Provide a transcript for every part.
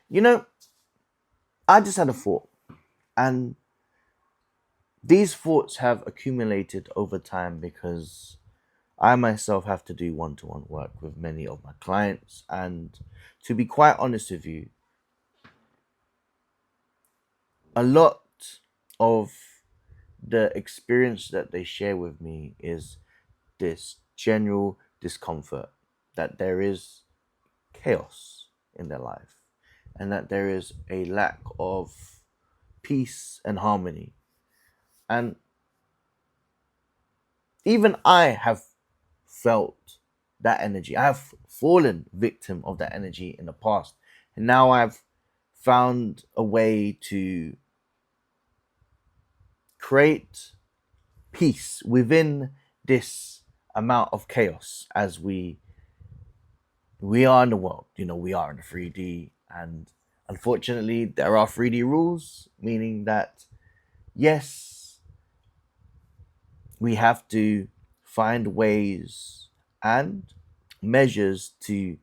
You know, I just had a thought, and these thoughts have accumulated over time because I myself have to do one to one work with many of my clients. And to be quite honest with you, a lot of the experience that they share with me is this general discomfort that there is chaos in their life and that there is a lack of peace and harmony. And even I have felt that energy. I have fallen victim of that energy in the past. And now I've found a way to create peace within this amount of chaos as we are in the world. We are in 3D, and unfortunately there are 3D rules, meaning that yes, we have to find ways and measures to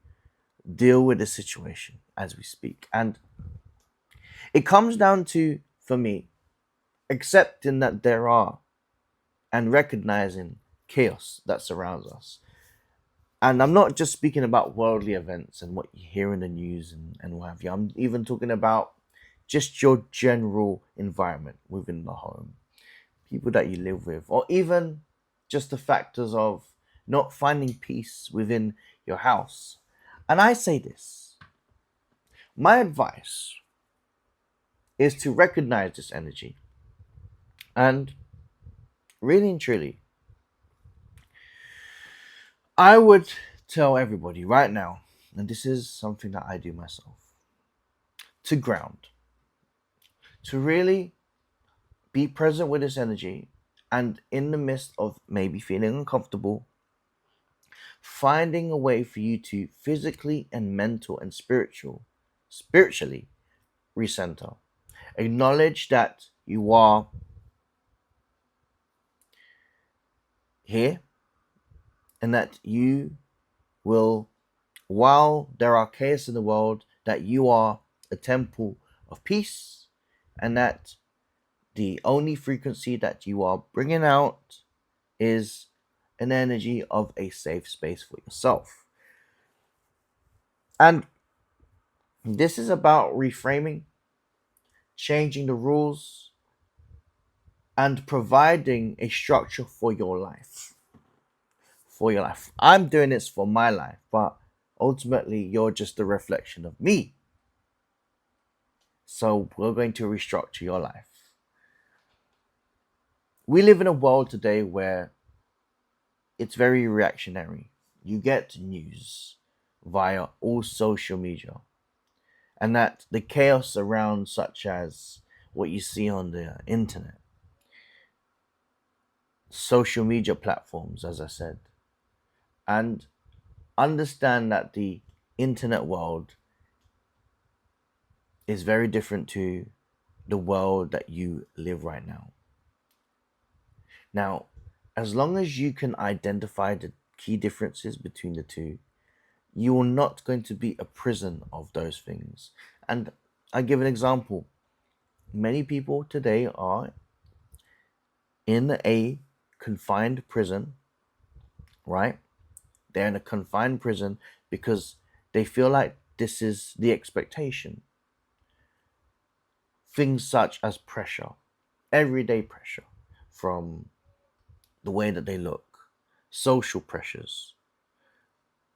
deal with the situation as we speak. And it comes down to, for me, accepting that there are and recognizing chaos that surrounds us. And I'm not just speaking about worldly events and what you hear in the news and what have you. I'm even talking about just your general environment within the home, people that you live with, or even just the factors of not finding peace within your house. And I say this, my advice is to recognize this energy and really and truly, I would tell everybody right now, and this is something that I do myself, to ground, to really be present with this energy, and in the midst of maybe feeling uncomfortable, finding a way for you to physically and mental and spiritually recenter. Acknowledge that you are here and that you will, while there are chaos in the world, that you are a temple of peace, and that the only frequency that you are bringing out is an energy of a safe space for yourself. And this is about reframing, changing the rules, and providing a structure for your life. For your life. I'm doing this for my life, but ultimately you're just a reflection of me. So we're going to restructure your life. We live in a world today where it's very reactionary. You get news via all social media, and that the chaos around, such as what you see on the internet, social media platforms, as I said, and understand that the internet world is very different to the world that you live right now. Now, as long as you can identify the key differences between the two, you are not going to be a prison of those things. And I give an example. Many people today are in a confined prison, right? They're in a confined prison because they feel like this is the expectation. Things such as pressure, everyday pressure from the way that they look, social pressures,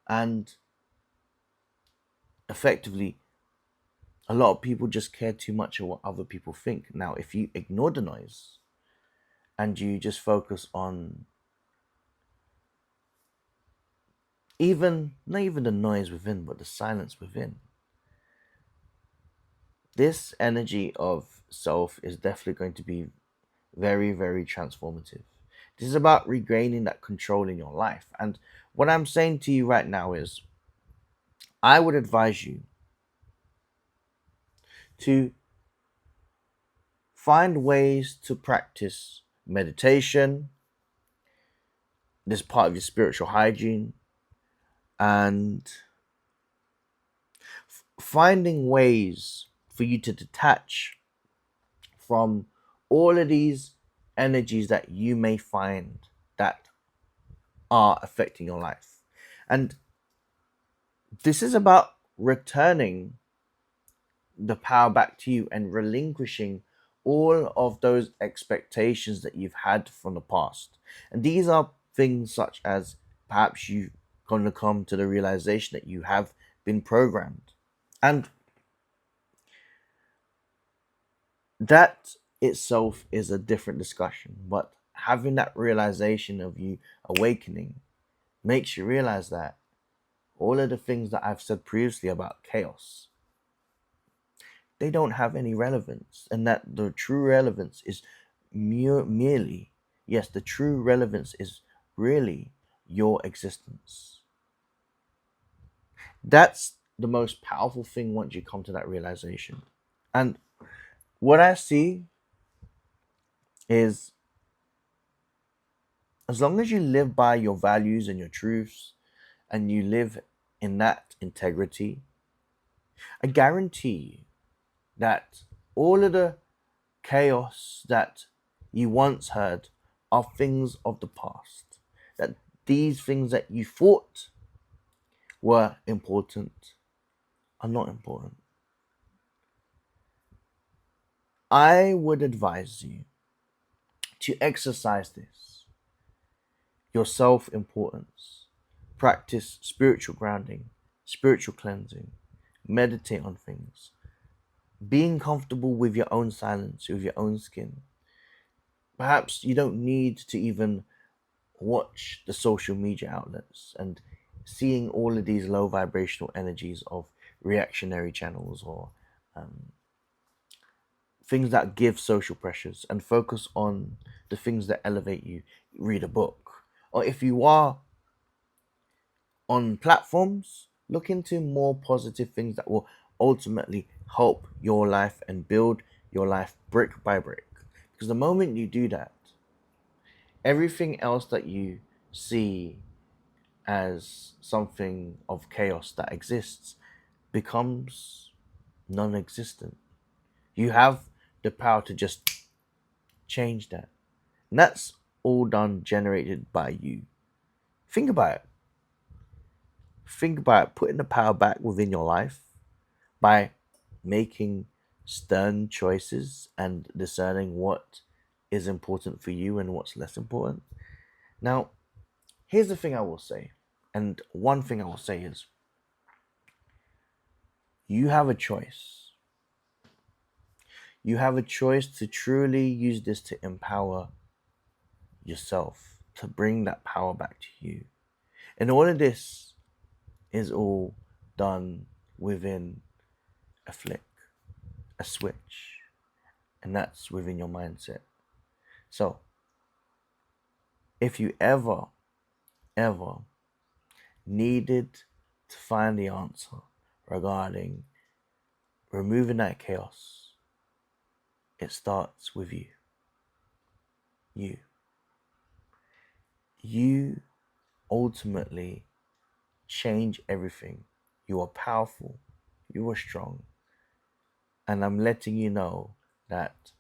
and effectively, a lot of people just care too much of what other people think. Now, if you ignore the noise and you just focus on even not even the noise within, but the silence within, this energy of self is definitely going to be very, very transformative. This is about regaining that control in your life. And what I'm saying to you right now is I would advise you to find ways to practice meditation, this part of your spiritual hygiene, and finding ways for you to detach from all of these energies that you may find that are affecting your life. And this is about returning the power back to you and relinquishing all of those expectations that you've had from the past. And these are things such as perhaps you're going to come to the realization that you have been programmed. And that itself is a different discussion. But having that realization of you awakening makes you realize that all of the things that I've said previously about chaos, they don't have any relevance, and that the true relevance is merely, yes, the true relevance is really your existence. That's the most powerful thing once you come to that realization. And what I see is, as long as you live by your values and your truths and you live in that integrity, I guarantee you that all of the chaos that you once heard are things of the past. That these things that you thought were important are not important. I would advise you to exercise this, your self importance, practice spiritual grounding, spiritual cleansing, meditate on things, being comfortable with your own silence, with your own skin. Perhaps you don't need to even watch the social media outlets and seeing all of these low vibrational energies of reactionary channels or things that give social pressures, and focus on the things that elevate you. Read a book. Or if you are on platforms, look into more positive things that will ultimately help your life and build your life brick by brick. Because the moment you do that, everything else that you see as something of chaos that exists becomes non existent. You have the power to just change that. And that's all done, generated by you. Think about it. Think about putting the power back within your life by making stern choices and discerning what is important for you and what's less important. Now, here's the thing I will say. And one thing I will say is, you have a choice. You have a choice to truly use this to empower yourself, to bring that power back to you. And all of this is all done within a flick, a switch, and that's within your mindset. So, if you ever needed to find the answer regarding removing that chaos, it starts with you. You ultimately change everything. You are powerful. You are strong. And I'm letting you know that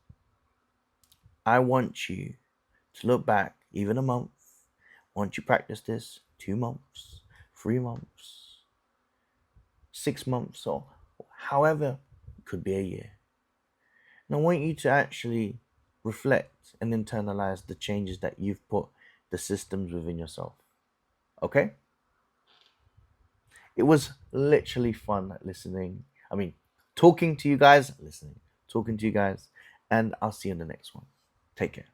I want you to look back even a month. Once you practice this, 2 months, 3 months, 6 months, or however, it could be a year. And I want you to actually reflect and internalize the changes that you've put, the systems within yourself. Okay? It was literally fun listening. I mean, talking to you guys, and I'll see you in the next one. Take care.